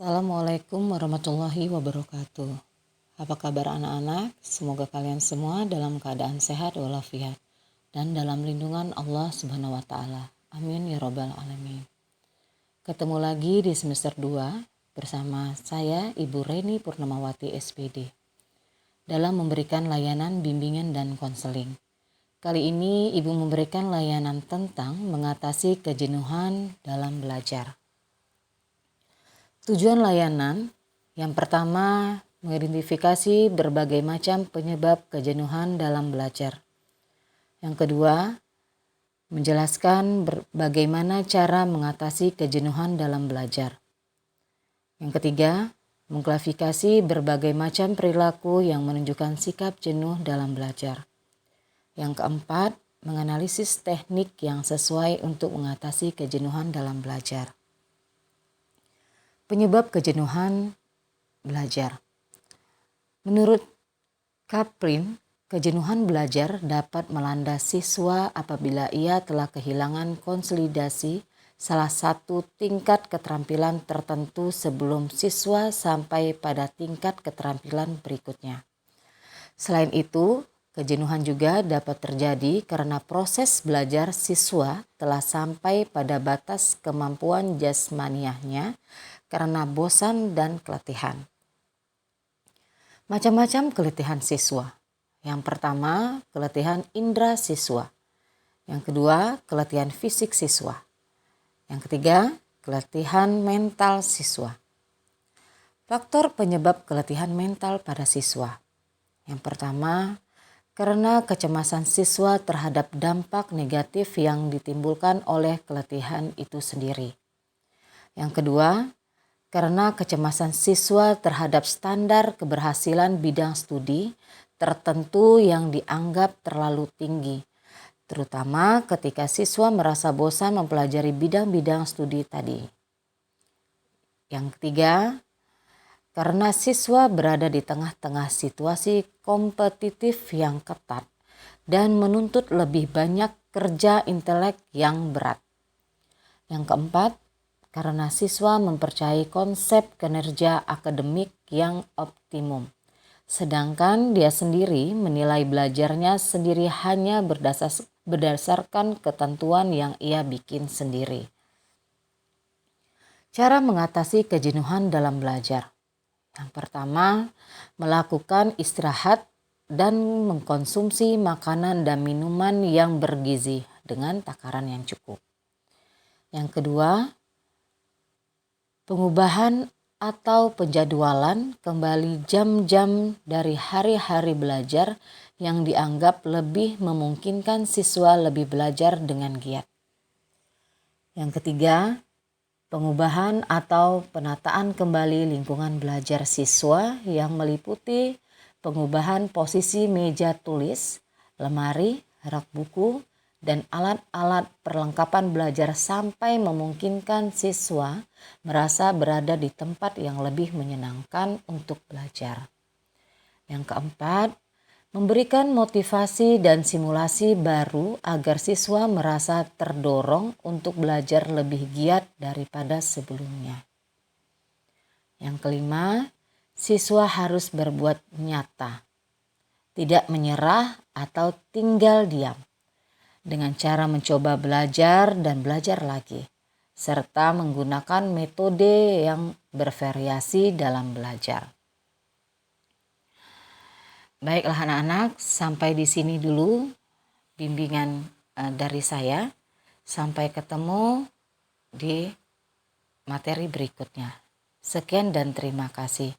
Assalamualaikum warahmatullahi wabarakatuh. Apa kabar anak-anak? Semoga kalian semua dalam keadaan sehat walafiat dan dalam lindungan Allah Subhanahu wa taala. Amin ya rabbal alamin. Ketemu lagi di semester 2 bersama saya Ibu Reni Purnamawati SPD dalam memberikan layanan bimbingan dan konseling. Kali ini Ibu memberikan layanan tentang mengatasi kejenuhan dalam belajar. Tujuan layanan yang pertama, mengidentifikasi berbagai macam penyebab kejenuhan dalam belajar. Yang kedua, menjelaskan bagaimana cara mengatasi kejenuhan dalam belajar. Yang ketiga, mengklasifikasi berbagai macam perilaku yang menunjukkan sikap jenuh dalam belajar. Yang keempat, menganalisis teknik yang sesuai untuk mengatasi kejenuhan dalam belajar. Penyebab kejenuhan belajar. Menurut Kaplan, kejenuhan belajar dapat melanda siswa apabila ia telah kehilangan konsolidasi salah satu tingkat keterampilan tertentu sebelum siswa sampai pada tingkat keterampilan berikutnya. Selain itu, kejenuhan juga dapat terjadi karena proses belajar siswa telah sampai pada batas kemampuan jasmaniahnya karena bosan dan keletihan. Macam-macam keletihan siswa. Yang pertama, keletihan indera siswa. Yang kedua, keletihan fisik siswa. Yang ketiga, keletihan mental siswa. Faktor penyebab keletihan mental pada siswa. Yang pertama, karena kecemasan siswa terhadap dampak negatif yang ditimbulkan oleh keletihan itu sendiri. Yang kedua, karena kecemasan siswa terhadap standar keberhasilan bidang studi tertentu yang dianggap terlalu tinggi, terutama ketika siswa merasa bosan mempelajari bidang-bidang studi tadi. Yang ketiga, karena siswa berada di tengah-tengah situasi kompetitif yang ketat dan menuntut lebih banyak kerja intelek yang berat. Yang keempat, karena siswa mempercayai konsep kinerja akademik yang optimum, sedangkan dia sendiri menilai belajarnya sendiri hanya berdasarkan ketentuan yang ia bikin sendiri. Cara mengatasi kejenuhan dalam belajar. Yang pertama, melakukan istirahat dan mengkonsumsi makanan dan minuman yang bergizi dengan takaran yang cukup. Yang kedua, pengubahan atau penjadwalan kembali jam-jam dari hari-hari belajar yang dianggap lebih memungkinkan siswa lebih belajar dengan giat. Yang ketiga, pengubahan atau penataan kembali lingkungan belajar siswa yang meliputi pengubahan posisi meja tulis, lemari, rak buku, dan alat-alat perlengkapan belajar sampai memungkinkan siswa merasa berada di tempat yang lebih menyenangkan untuk belajar. Yang keempat, memberikan motivasi dan simulasi baru agar siswa merasa terdorong untuk belajar lebih giat daripada sebelumnya. Yang kelima, siswa harus berbuat nyata, tidak menyerah atau tinggal diam, dengan cara mencoba belajar dan belajar lagi, serta menggunakan metode yang bervariasi dalam belajar. Baiklah anak-anak, sampai di sini dulu bimbingan dari saya. Sampai ketemu di materi berikutnya. Sekian dan terima kasih.